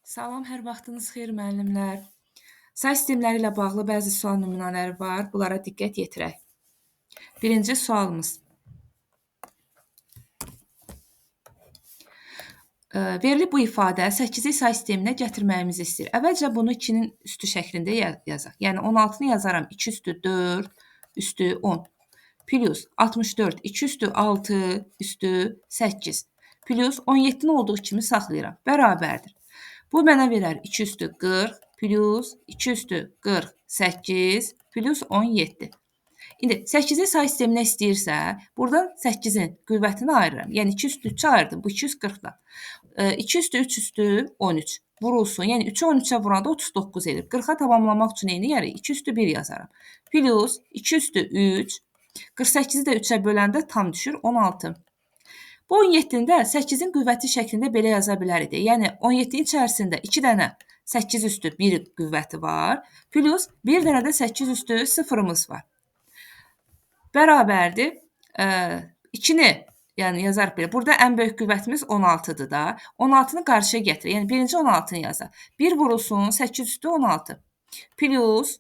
Salam, hər vaxtınız xeyir müəllimlər. Say sistemləri ilə bağlı bəzi sual nümunələri var. Bunlara diqqət yetirək. Birinci sualımız. Verilib bu ifadə 8-i say sisteminə gətirməyimizi istəyir. Əvvəlcə bunu 2-nin üstü şəklində yazaq. Yəni 16-nı yazaram 2 üstü 4 üstü 10 plus 64 2 üstü 6 üstü 8 plus 17-ni olduğu kimi saxlayıram. Bərabərdir. Bu mənə verər 2 üstü 40 plus 2 üstü 48 plus 17. İndi 8-i say sisteminə istəyirsə, buradan 8-in qüvvətini ayırıram. Yəni 2 üstü 3-ü ayırdım bu 240-dan. 2 üstü 3 üstü 13 vurulsun. Yəni 3-ü 13-ə vuranda 39 edir. 40-a tamamlamaq üçün neyini yarı? 2 üstü 1 yazaram. Plus 2 üstü 3. 48-i də 3-ə böləndə tam düşür 16. Bu 17-ni də 8-in qüvvəti şəklində belə yaza bilərik. Yəni 17-nin içərisində 2 dənə 8 üstü 1 qüvvəti var. Plus 1 dənə də 8 üstü 0-ımız var. Bərabərdir. 2-ni yəni yazarıq belə. Burada ən böyük qüvvətimiz 16-dır da. 16-nı qarşıya gətir. Yəni birinci 16-nı yazaq. 1 vurulsun 8 üstü 16. Plus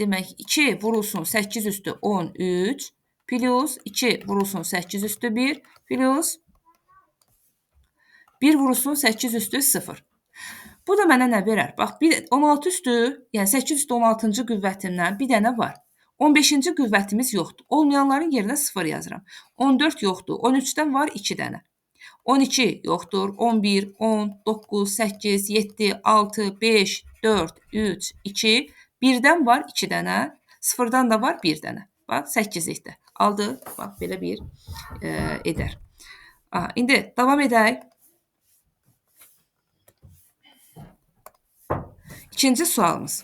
demək 2 vurulsun 8 üstü 13 plus 2 vurulsun 8 üstü 1 plus 1 vurulsun 8 üstü 0. Bu da mənə nə verər? Bax, 16 üstü, yəni 8 üstü 16-cı qüvvətindən bir dənə var. 15-ci qüvvətimiz yoxdur. Olmayanların yerinə 0 yazıram. 14 yoxdur. 13-dən var 2 dənə. 12 yoxdur. 11, 10, 9, 8, 7, 6, 5, 4, 3, 2. 1-dən var 2 dənə. 0-dan da var 1 dənə. Bax, 8-likdir. Aldı. Bax, belə bir edər. İndi davam edək. İkinci sualımız.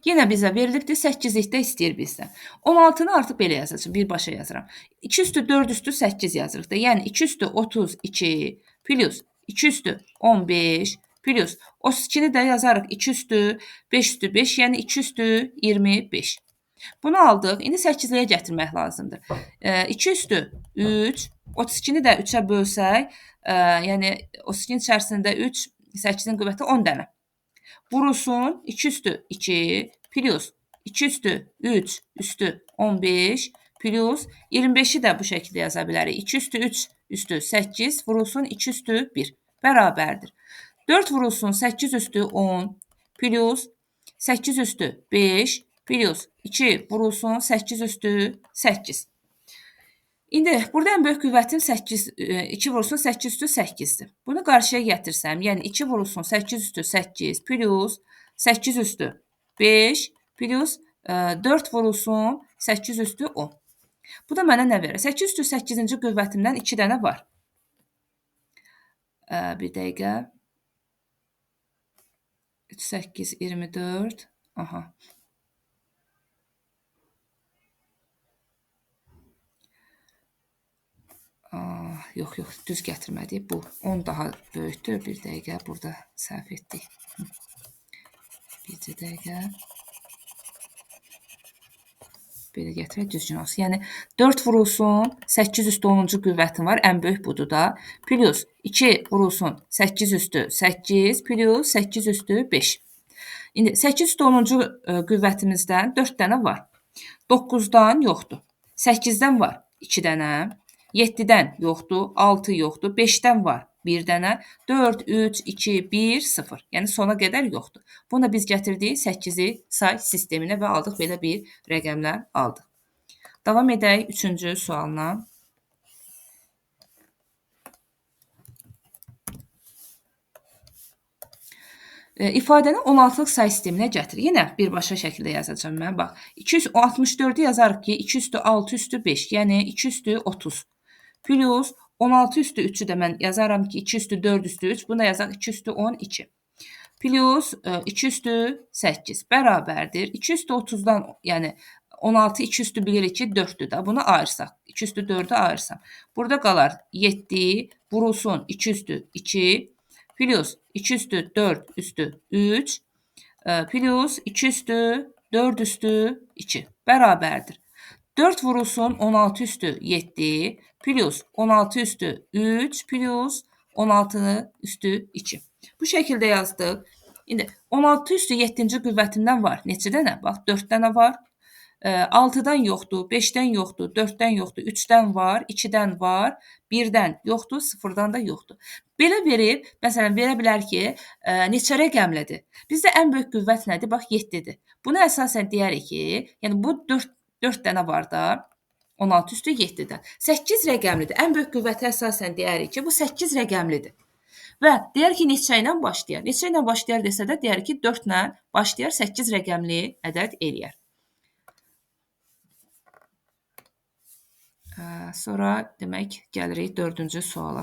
Yenə bizə verilibdir, 8-likdə istəyir bizdən. 16-nı artıq belə yazacağım, birbaşa yazıram. 2 üstü 4 üstü 8 yazırıq da. Yəni 2 üstü 32 plus 2 üstü 15 plus 32-ni də yazarıq 2 üstü 5 üstü 5, yəni 2 üstü 25. Bunu aldıq. İndi 8-liyə gətirmək lazımdır. 2 üstü 3, 32-ni də 3-ə bölsək, yəni 32-nin içərisində 3, 8-in qüvvəti 10 dənə. Vurulsun 2 üstü 2 plus 2 üstü 3 üstü 15 plus 25-i də bu şəkildə yaza bilərik. 2 üstü 3 üstü 8 vurulsun 2 üstü 1 bərabərdir. 4 vurulsun 8 üstü 10 plus 8 üstü 5 plus 2 vurulsun 8 üstü 8. İndi burada ən böyük qüvvətim 2 vurulsun 8 üstü 8-dir. Bunu qarşıya gətirsəm, yəni 2 vurulsun 8 üstü 8 plus 8 üstü 5 plus 4 vurulsun 8 üstü 10. Bu da mənə nə verir? 8 üstü 8-ci qüvvətimdən 2 dənə var. Bir dəqiqə. 3, 8, 24. Aha. Yox, düz gətirmədik. Bu 10 daha böyükdür. Bir dəqiqə, burada səhv etdik. Bir dəqiqə. Belə gətirək, düzgün olsun. Yəni 4 vurulsun 8 üstü 10-cu qüvvətim var. Ən böyük budur da. Plus 2 vurulsun 8 üstü 8 plus 8 üstü 5. İndi 8 üstü 10-cu qüvvətimizdən 4 dənə var. 9-dan yoxdur. 8-dən var 2 dənə. 7-dən yoxdur, 6 yoxdur, 5-dən var 1 dənə, 4, 3, 2, 1, 0. Yəni sona qədər yoxdur. Bunu da biz gətirdik 8-i say sisteminə və aldıq belə bir rəqəmlər aldıq. Davam edək 3-cü sualına. İfadəni 16-lıq say sisteminə gətir. Yenə birbaşa şəkildə yazacağım mən. Bax, 264-ü yazarıq ki, 2 üstü 6 üstü 5, yəni 2 üstü 30. Plus 16 üstü 3-ü də mən yazaram ki, 2 üstü 4 üstü 3. Bunu da yazaq 2 üstü 12. Plus 2 üstü 8 bərabərdir. 2 üstü 30-dan, yəni 16 2 üstü bilirik ki 4-dür də. Bunu ayırsaq. 2 üstü 4-ü ayırsam. Burada qalar 7 vurulsun 2 üstü 2 plus 2 üstü 4 üstü 3 plus 2 üstü 4 üstü 2 bərabərdir. 4 vurulsun 16 üstü 7 plus 16 üstü 3 plus 16 üstü 2. Bu şəkildə yazdıq. İndi 16 üstü 7-ci qüvvətindən var. Neçə dənə? Bax 4 dənə var. 6-dan yoxdur, 5-dən yoxdur, 4-dən yoxdur, 3-dən var, 2-dən var, 1-dən yoxdur, 0-dan da yoxdur. Belə verib, məsələn, verə bilər ki, neçə rəqəmlidir? Bizdə ən böyük qüvvət nədir? Bax 7-dir. Buna əsasən deyərik ki, yəni bu 4 dənə var da, 16 üstü 7-dən. 8 rəqəmlidir. Ən böyük qüvvətə əsasən deyərik ki, bu 8 rəqəmlidir. Və deyər ki, neçə ilə başlayar? Neçə ilə başlayar desə də deyər ki, 4 ilə başlayar, 8 rəqəmli ədəd eləyər. Sonra demək gəlirik 4-cü suala.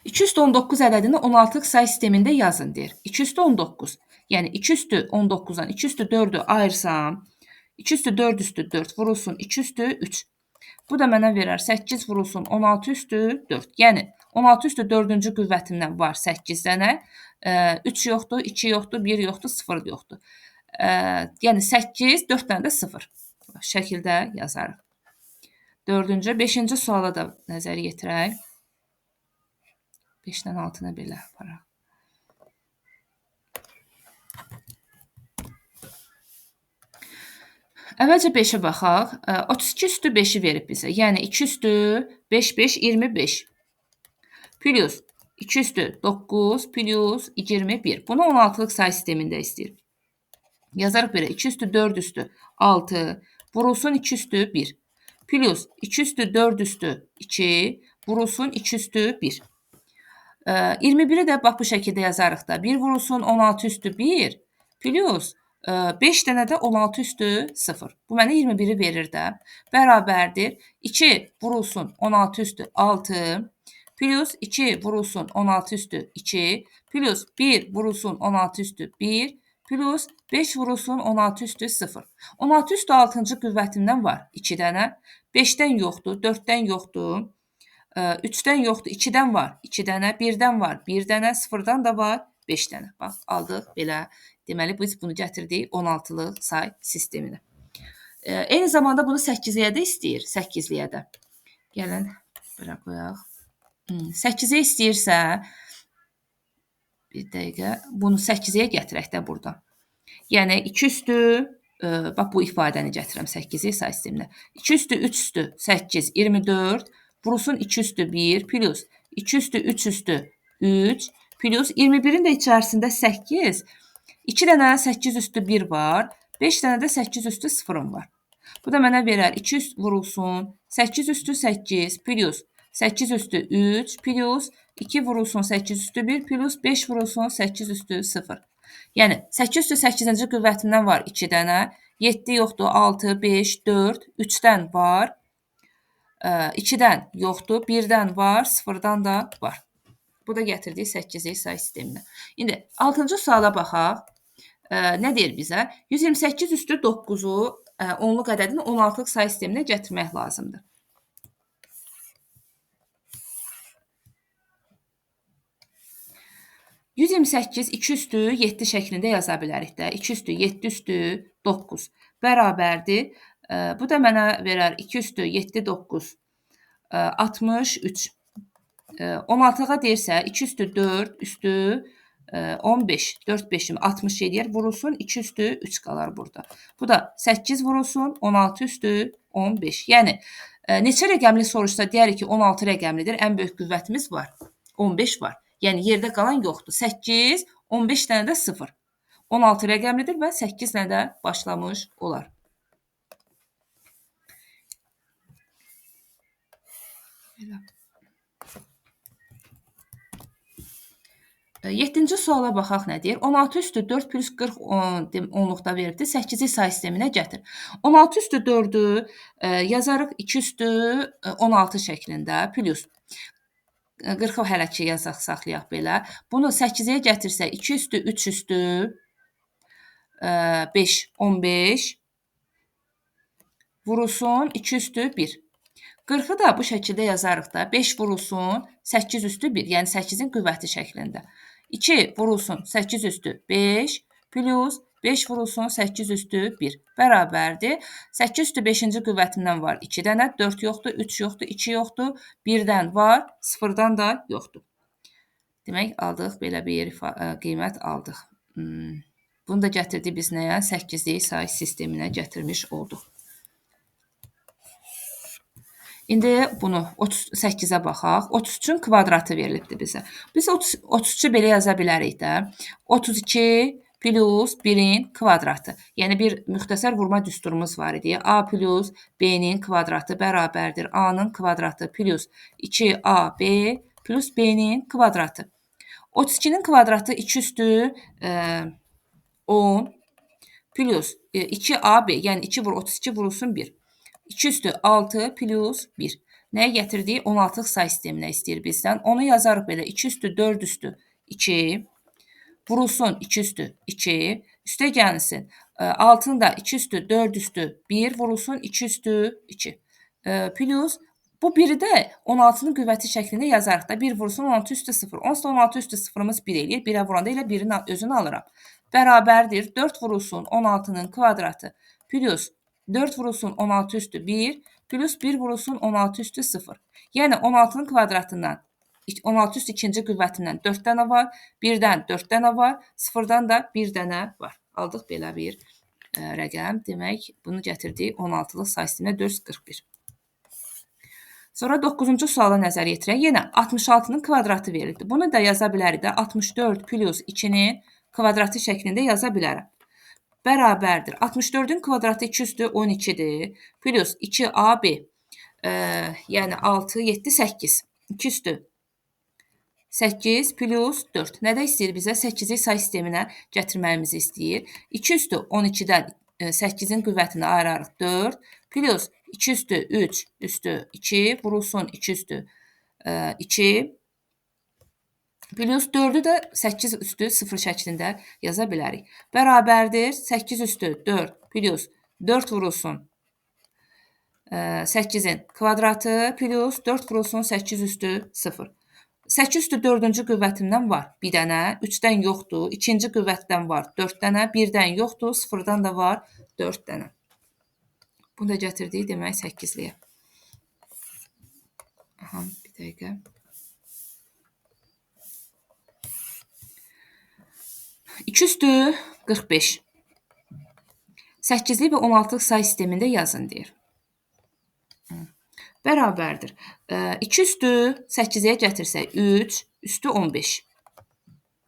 İki üstü 19 ədədini 16-lıq say sistemində yazın deyir. 2 üstü 19. Yəni 2 üstü 19-dan 2 üstü 4-ü ayırsam, 2 üstü 4 üstü 4 vurulsun 2 üstü 3. Bu da mənə verər 8 vurulsun 16 üstü 4. Yəni 16 üstü 4-cü qüvvətindən var 8 dənə. 3 yoxdur, 2 yoxdur, 1 yoxdur, 0 yoxdur. Yəni 8, 4 dənə də 0. Şəkildə yazarıq. 4-cü, 5-ci suala da nəzər yetirək. 5-dən 6-na belə aparaq. Əvvəlcə 5-ə baxaq. 32 üstü 5-i verib bizə. Yəni 2 üstü 5, 5, 25. Plus 2 üstü 9 plus 21. Bunu 16-lıq say sistemində istəyir. Yazarıq belə. 2 üstü 4 üstü 6 vurulsun 2 üstü 1. Plus 2 üstü 4 üstü 2 vurulsun 2 üstü 1. 21-i də bax bu şəkildə yazarıq da. 1 vurulsun 16 üstü 1 plus 5 dənə də 16 üstü 0. Bu mənə 21-i verir də. Bərabərdir. 2 vurulsun 16 üstü 6 plus 2 vurulsun 16 üstü 2 plus 1 vurulsun 16 üstü 1 plus 5 vurulsun 16 üstü 0. 16 üstü 6-cı qüvvətindən var 2 dənə. 5-dən yoxdur, 4-dən yoxdur. 3-dən yoxdur, 2-dən var 2 dənə, 1-dən var 1 dənə, 0-dan da var 5 dənə. Bax, aldıq belə. Deməli, biz bunu gətirdik 16-lıq say sisteminə. Eyni zamanda bunu 8-liyə də istəyir, 8-liyə də. Gəlin, bura qoyaq. 8-ə istəyirsə, bir dəqiqə, bunu 8-yə gətirək də buradan. Yəni, 2 üstü, bax bu ifadəni gətirəm 8-i say sisteminə. 2 üstü 3 üstü 8, 24, vurulsun 2 üstü 1 plus 2 üstü 3 üstü 3 plus 21-in də içərisində 8, 2 dənə 8 üstü 1 var, 5 dənə də 8 üstü 0 var. Bu da mənə verər 2 üst vurulsun 8 üstü 8 plus 8 üstü 3 plus 2 vurulsun 8 üstü 1 plus 5 vurulsun 8 üstü 0. Yəni 8 üstü 8-ci qüvvətindən var 2 dənə, 7 yoxdur, 6, 5, 4, 3-dən var, 2-dən yoxdur, 1-dən var, 0-dan da var. Bu da gətirdik 8-ci say sisteminə. İndi 6-cı suala baxaq. Nə deyir bizə? 128 üstü 9-u 10-luq ədədini 16-lıq say sisteminə gətirmək lazımdır. %128 2 üstü 7 şəklində yaza bilərik də. 2 üstü 7 üstü 9 bərabərdir. Bu da mənə verər 2 üstü 7, 9, 63. 16-ğa deyirsə 2 üstü 4 üstü 15, 4, 5'im 67 yer vurulsun 2 üstü 3 qalar burada. Bu da 8 vurulsun 16 üstü 15. Yəni neçə rəqəmli soruşsa deyərik ki 16 rəqəmlidir. Ən böyük qüvvətimiz var. 15 var. Yəni yerdə qalan yoxdur. 8, 15 dənə də 0. 16 rəqəmlidir və 8 dənə də başlamış olar. Belə. 7-ci suala baxaq nə deyir? 16 üstü 4 plus 40 onluqda veribdir. 8-ci say sisteminə gətir. 16 üstü 4-ü yazarıq 2 üstü 16 şəklində plus 40-ı hələ ki yazaq, saxlayaq belə. Bunu 8-yə gətirsə 2 üstü 3 üstü 5, 15 vurulsun 2 üstü 1. 40-ı da bu şəkildə yazarıq da 5 vurulsun 8 üstü 1. Yəni 8-in qüvvəti şəklində. 2 vurulsun 8 üstü 5 plus 5 vurulsun 8 üstü 1 bərabərdir. 8 üstü 5-ci qüvvətindən var 2 dənə, 4 yoxdur, 3 yoxdur, 2 yoxdur, 1-dən var, 0-dan da yoxdur. Demək, aldıq, belə bir qiymət aldıq. Bunu da gətirdi biz nəyə? 8-li say sisteminə gətirmiş olduq. İndi bunu 38-ə baxaq. 33-ün kvadratı verilibdir bizə. Biz 33-ü belə yaza bilərik də. 32 plus 1-in kvadratı. Yəni bir müxtəsər vurma düsturumuz var idi. A plus B-nin kvadratı bərabərdir A-nın kvadratı plus 2AB plus B-nin kvadratı. 32-nin kvadratı 2 üstü 10 plus 2AB, yəni 2 vur 32 vurulsun 1. 2 üstü 6 plus 1. Nəyə gətirdik? 16-lıq say sisteminə istəyir bizdən. Onu yazarıq belə. 2 üstü 4 üstü 2 vurulsun 2 üstü 2. Üstə gəlsin. 6-nı da 2 üstü 4 üstü 1 vurulsun 2 üstü 2. Plus bu 1-i də 16-nın qüvvəti şəklində yazarıq da. 1 vurulsun 16 üstü 0. Onsuz da 16 üstü 0-ımız 1 eləyir. 1-ə vuranda elə 1-in özünü alıram. Bərabərdir. 4 vurulsun 16-nın kvadratı plus 4 vurulsun 16 üstü 1 plus 1 vurulsun 16 üstü 0. Yəni 16-nın kvadratından 16 üstü ikinci qüvvətindən 4 dənə var, 1-dən 4 dənə var, 0-dan da 1 dənə var. Aldıq belə bir rəqəm. Demək, bunu gətirdik 16-lıq say sisteminə 441. Sonra 9-cu suala nəzər yetirək. Yenə 66-nın kvadratı verildi. Bunu da yaza bilərik də. 64 plus 2-nin kvadratı şəklində yaza bilərəm. Bərabərdir. 64-ün kvadratı 2 üstü 12-dir. Plus 2AB, yəni 6, 7, 8. 2 üstü 8 plus 4. Nədə istəyir bizə? 8-i say sisteminə gətirməyimizi istəyir. 2 üstü 12-dən 8-in qüvvətini ayırarıq 4 plus 2 üstü 3 üstü 2 vurulsun 2 üstü 2 plus 4-ü də 8 üstü 0 şəklində yaza bilərik. Bərabərdir 8 üstü 4 plus 4 vurulsun 8-in kvadratı plus 4 vurulsun 8 üstü 0. 8 üstü 4-cü qüvvətindən var 1 dənə, 3-dən yoxdur, 2-ci qüvvətdən var 4 dənə, 1-dən yoxdur, 0-dan da var 4 dənə. Bunu da gətirdik demək 8-liyə. Aha, bir dəqiqə. 2 üstü 45. 8-li və 16-lıq say sistemində yazın deyir. Bərabərdir. 2 üstü 8-yə gətirsək 3 üstü 15.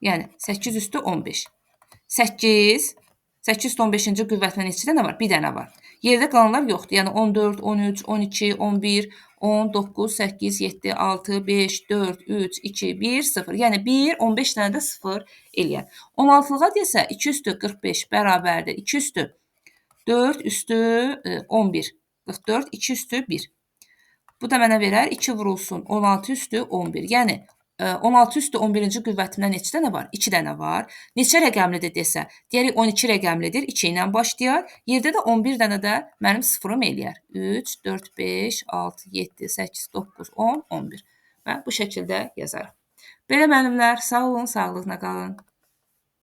Yəni 8 üstü 15. 8 üstü 15-ci qüvvətinə neçə dənə var? 1 dənə var. Yerdə qalanlar yoxdur. Yəni 14, 13, 12, 11, 10, 9, 8, 7, 6, 5, 4, 3, 2, 1, 0. Yəni 1, 15 dənə də 0 eləyər. 16-lığa desə 2 üstü 45 bərabərdir. 2 üstü 4 üstü 11. 44, 2 üstü 1. Bu da mənə verər 2 vurulsun 16 üstü 11. Yəni 16 üstü 11-ci qüvvətindən neçə dənə var? 2 dənə var. Neçə rəqəmlidir desə, deyərik 12 rəqəmlidir. 2 ilə başlayar. Yerdə də 11 dənə də mənim sıfırım eləyər. 3, 4, 5, 6, 7, 8, 9, 10, 11. Və bu şəkildə yazarım. Belə müəllimlər, sağ olun, sağlıqla qalın.